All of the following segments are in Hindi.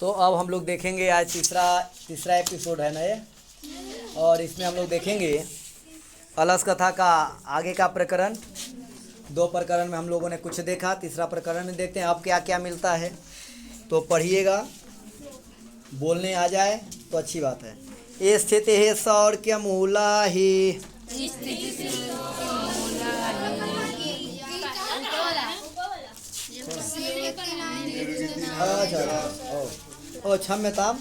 तो अब हम लोग देखेंगे आज तीसरा एपिसोड है नए, और इसमें हम लोग देखेंगे अलस कथा का आगे का प्रकरण। 2 प्रकरण में हम लोगों ने कुछ देखा, तीसरा प्रकरण में देखते हैं अब क्या क्या मिलता है। तो पढ़िएगा, बोलने आ जाए तो अच्छी बात है। ये स्थिति है सौर्य मूला ही, अच्छा क्षम्यताम,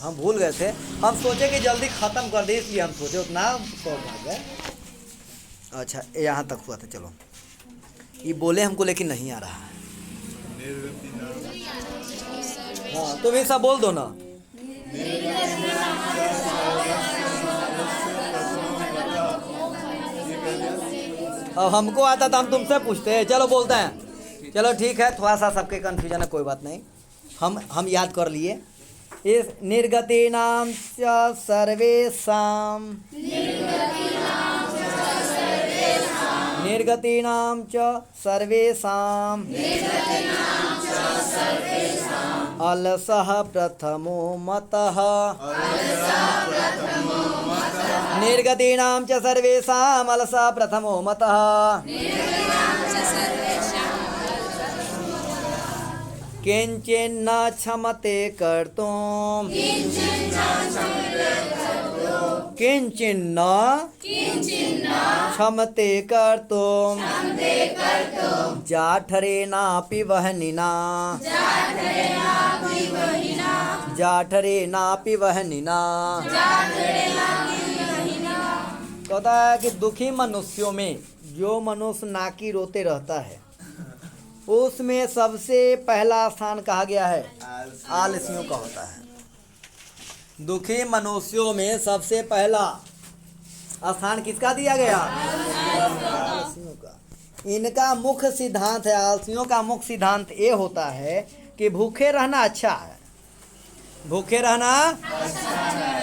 हम भूल गए थे। हम सोचे कि जल्दी ख़त्म कर दे, इसलिए हम सोचे उतना शॉर्ट भाग गए। अच्छा यहाँ तक हुआ था। चलो ये बोले हमको, लेकिन नहीं आ रहा है। हाँ तुम ये सब बोल दो ना। अब हमको आता था, हम तुमसे पूछते हैं। चलो बोलते हैं। चलो ठीक है, थोड़ा सा सबके कन्फ्यूजन है, कोई बात नहीं। हम याद कर लिए। इस निर्गतीनां च सर्वेषां, निर्गतीनां च सर्वेषां अलसः प्रथमो मतः, निर्गतीनां च सर्वेषां अलसः प्रथमो मतः, किंचिन्न क्षमते कर्तुं, किंचिन्न क्षमते कर्तुं, जाठरेणापि वह्निना, जाठरेणापि वह्निना। कहता है कि दुखी मनुष्यों में जो मनुष्य नाकी रोते रहता है, उसमें सबसे पहला स्थान कहा गया है आलसियों का होता है। दुखी मनुष्यों में सबसे पहला स्थान किसका दिया गया? आलसियों का। इनका मुख्य सिद्धांत है, आलसियों का मुख्य सिद्धांत ये होता है कि भूखे रहना अच्छा है, भूखे रहना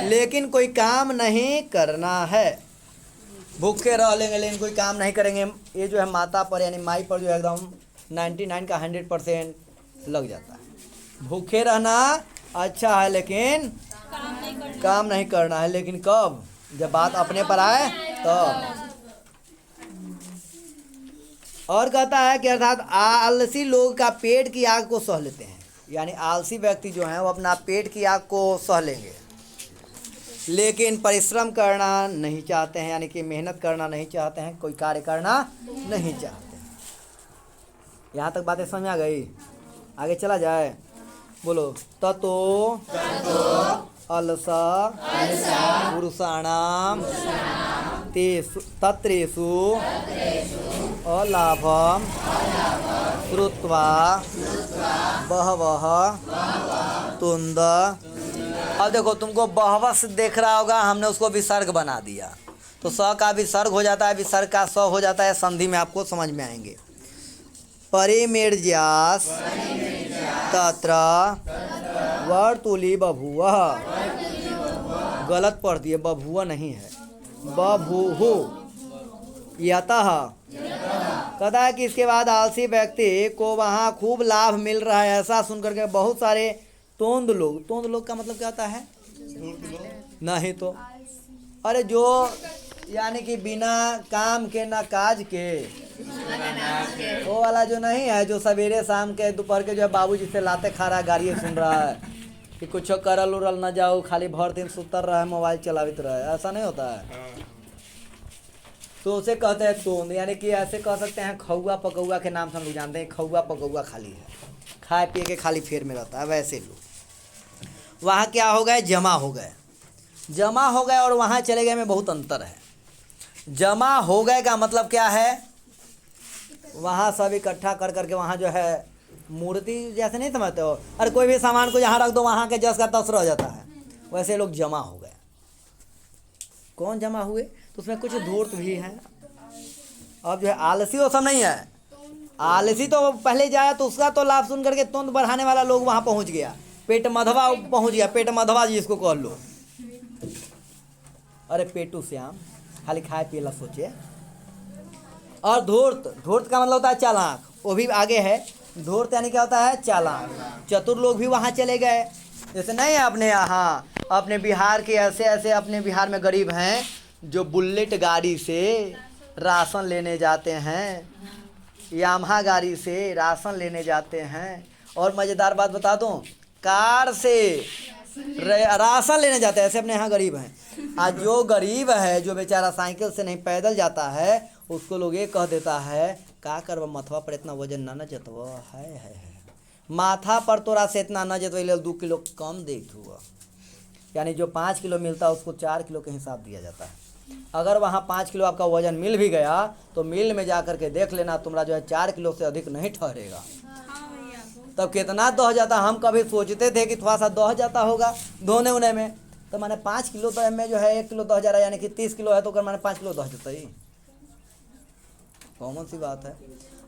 लेकिन कोई काम नहीं करना है। भूखे रह लेंगे लेकिन कोई काम नहीं करेंगे। ये जो है माता पर यानी माई पर जो है एकदम 99 का 100% लग जाता है। भूखे रहना अच्छा है लेकिन काम नहीं करना है। लेकिन कब? जब बात अपने पर आए तब। और कहता है कि अर्थात आलसी लोग का पेट की आग को सह लेते हैं, यानी आलसी व्यक्ति जो हैं वो अपना पेट की आग को सह लेंगे, लेकिन परिश्रम करना नहीं चाहते हैं, यानी कि मेहनत करना नहीं चाहते हैं, कोई कार्य करना नहीं चाहते। यहाँ तक बातें समझ आ गई? आगे चला जाए। बोलो। ततो अलसा पुरुषाणाम तत्रेषु अलाभम श्रुत्वा बहवः तुंद। अब देखो, तुमको बहवः से देख रहा होगा, हमने उसको विसर्ग बना दिया तो स का विसर्ग हो जाता है, विसर्ग का स हो जाता है। संधि में आपको समझ में आएंगे। परिमेर्ज्यास तत्र वर्तुली बभूवः, गलत पढ़ दिए, बभूव नहीं है, बभूहु। यतः कहता है कि इसके बाद आलसी व्यक्ति को वहाँ खूब लाभ मिल रहा है, ऐसा सुनकर के बहुत सारे तोंद लोग का मतलब क्या होता है? नहीं तो अरे जो यानी कि बिना काम के ना काज के, वो वाला जो नहीं है, जो सवेरे शाम के दोपहर के जो है बाबूजी से लाते खा रहा है, गाड़ियाँ सुन रहा है कि कुछ करल उरल ना जाओ, खाली भर दिन सुतर रहा है, मोबाइल चलावित रहा है, ऐसा नहीं होता है। तो उसे कहते हैं तोंद, यानी कि ऐसे कह सकते हैं खौआ पकौआ के नाम से हम लोग जानते हैं। खौआ पकौआ खाली है, खाए पिए के खाली फेर में रहता है। वैसे लोग वहाँ क्या हो गए? जमा हो गए और वहाँ चले गए में बहुत अंतर है। जमा हो गए का मतलब क्या है? वहाँ सब इकट्ठा कर करके वहाँ जो है मूर्ति जैसे नहीं समझते हो, अरे कोई भी सामान को यहाँ रख दो, वहाँ के जस का तस रह जाता है, वैसे लोग जमा हो गए। कौन जमा हुए? तो उसमें कुछ धूर्त भी हैं। अब जो है आलसी वो सब नहीं है। आलसी तो पहले जाया तो उसका तो लाभ सुन करके तुंद बढ़ाने वाला लोग वहाँ पहुँच गया, पेट मधवा पहुँच गया, पेट मधवा जिसको कह लो। अरे पेटू श्याम खाली खाए पिए ला सोचे। और धूर्त का मतलब होता है चालाक, वो भी आगे है। धूर्त यानी क्या होता है? चालाक। चतुर लोग भी वहाँ चले गए। जैसे नहीं है अपने यहाँ, अपने बिहार के ऐसे ऐसे अपने बिहार में गरीब हैं जो बुलेट गाड़ी से राशन लेने जाते हैं, यामाहा गाड़ी से राशन लेने जाते हैं। और मज़ेदार बात बता दूं, कार से राशन लेने जाते हैं। ऐसे अपने यहाँ गरीब हैं। आज जो गरीब है, जो बेचारा साइकिल से नहीं पैदल जाता है, उसको लोग ये कह देता है का करवा मथवा पर इतना वजन ना न जतवा है। माथा पर तोरा से इतना न जतवा 2 किलो कम देख हुआ। यानी जो 5 किलो मिलता है उसको 4 किलो के हिसाब दिया जाता है। अगर वहाँ 5 किलो आपका वजन मिल भी गया तो मिल में जा कर के देख लेना, तुम्हारा जो है 4 किलो से अधिक नहीं ठहरेगा। तब कितना दह जाता। हम कभी सोचते थे कि थोड़ा सा दह जाता होगा धोने उने में, तो मैंने 5 किलो तो में जो है 1 किलो दह जा रहा है, यानी कि 30 किलो है तो मैंने 5 किलो दह जाता ही। कॉमन सी बात है।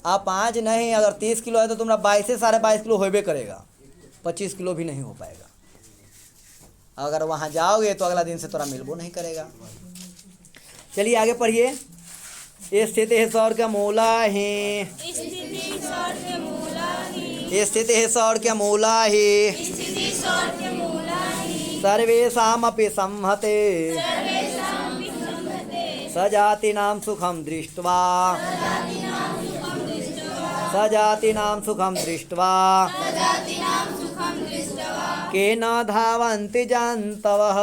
आप 5 नहीं, अगर 30 किलो है तो तुम्हारा 22 से 22.5 किलो होबे करेगा, 25 किलो भी नहीं हो पाएगा। अगर वहाँ जाओगे तो अगला दिन से थोड़ा मिलबो नहीं करेगा। चलिए आगे पढ़िए। स्थित है सौर का मूला है, स्थित है सौर के मूला ही, सर्वेषामपि संहते, सजातीनां सुखं दृष्ट्वा, सजातीनां सुखं दृष्ट्वा, केन धावन्ति जन्तवः,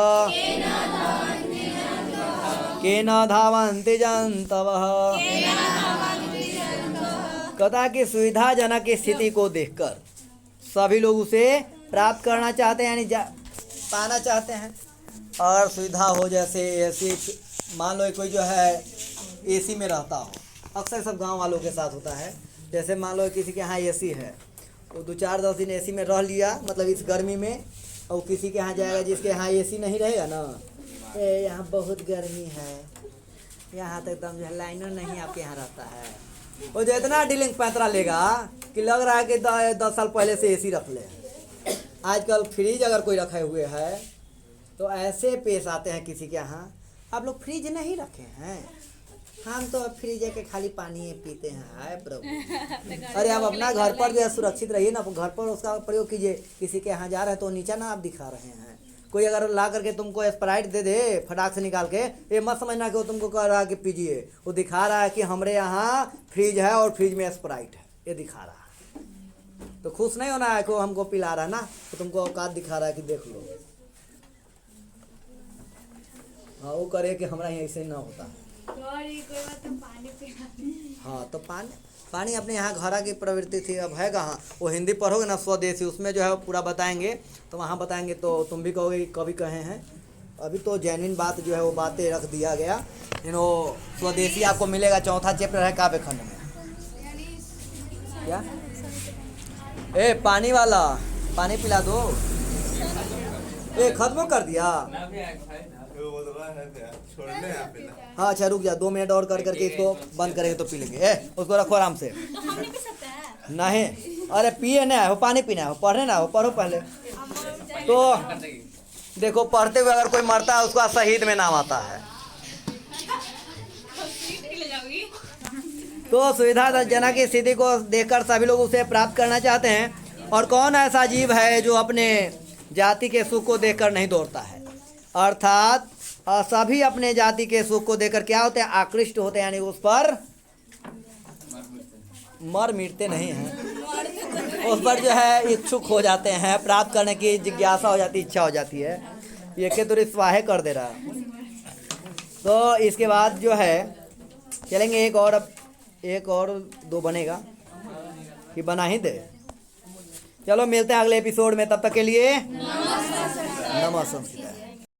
केन धावन्ति जन्तवः। कथा की सुविधाजनक स्थिति को देखकर सभी लोग उसे प्राप्त करना चाहते हैं, यानी पाना चाहते हैं। और सुविधा हो जैसे ऐसी, मान लो कोई जो है एसी में रहता हो, अक्सर सब गांव वालों के साथ होता है। जैसे मान लो किसी के यहाँ एसी है, वो 2-4-10 दिन एसी में रह लिया, मतलब इस गर्मी में, और किसी के यहाँ जाएगा जिसके यहाँ एसी नहीं रहेगा ना, यहाँ बहुत गर्मी है, यहाँ तो एकदम जो है लाइनर नहीं आपके यहाँ रहता है, वो जो इतना डीलिंग पैंतरा लेगा कि लग रहा है कि 10 साल पहले से एसी रख ले। आजकल फ्रिज अगर कोई रखे हुए है तो ऐसे पेश आते हैं किसी के यहाँ, आप लोग फ्रिज नहीं रखे हैं, हम तो फ्रिज के खाली पानी पीते हैं। हाय प्रभु। अरे आप अपना घर पर जो है सुरक्षित रहिए ना, घर पर उसका प्रयोग कीजिए। किसी के यहाँ जा रहे हैं तो नीचा ना आप दिखा रहे हैं। कोई अगर ला करके तुमको स्प्राइट दे दे फटाक से निकाल के, ये मत समझना कि वो तुमको कह रहा है कि पीजिए, वो दिखा रहा है कि हमारे यहाँ फ्रिज है और फ्रिज में स्प्राइट है, ये दिखा रहा है। तो खुश नहीं होना है कि वो हमको पिला रहा है ना, तो तुमको औकात दिखा रहा है कि देख लो। हाँ, वो करे कि हमारा यहाँ ऐसे ना होता है। हाँ, तो पानी अपने यहाँ घरा की प्रवृत्ति थी, अब है कहाँ। वो हिंदी पढ़ोगे ना स्वदेशी, उसमें जो है पूरा बताएंगे, तो वहाँ बताएंगे तो तुम भी कहोगे कभी कहे हैं। अभी तो जेन्युइन बात जो है वो बातें रख दिया गया। वो स्वदेशी आपको मिलेगा, 4था चैप्टर है काव्य खंड में। क्या ए पानी वाला पानी पिला दो, ए खत्म कर दिया। हाँ अच्छा रुक जा, 2 मिनट और कर करके इसको बंद करेंगे तो पी लेंगे। उसको रखो आराम से। नहीं, अरे पिए ना हो, पानी पीना हो, पढ़ने ना हो, पढ़ो पहले। तो देखो पढ़ते हुए अगर कोई मरता है उसका शहीद में नाम आता है। तो सुविधाजनक की स्थिति को देखकर सभी लोग उसे प्राप्त करना चाहते हैं। और कौन ऐसा जीव है जो अपने जाति के सुख को देखकर नहीं दौड़ता है। अर्थात सभी अपने जाति के सुख को देखकर क्या होते हैं, आकृष्ट होते हैं, यानी उस पर मर मिटते नहीं हैं, उस पर जो है इच्छुक हो जाते हैं, प्राप्त करने की जिज्ञासा हो जाती, इच्छा हो जाती है। ये के तो स्वाहे कर दे रहा है। तो इसके बाद जो है चलेंगे एक और 2 बनेगा कि बना ही दे। चलो मिलते हैं अगले एपिसोड में, तब तक के लिए नमः संस्कृत।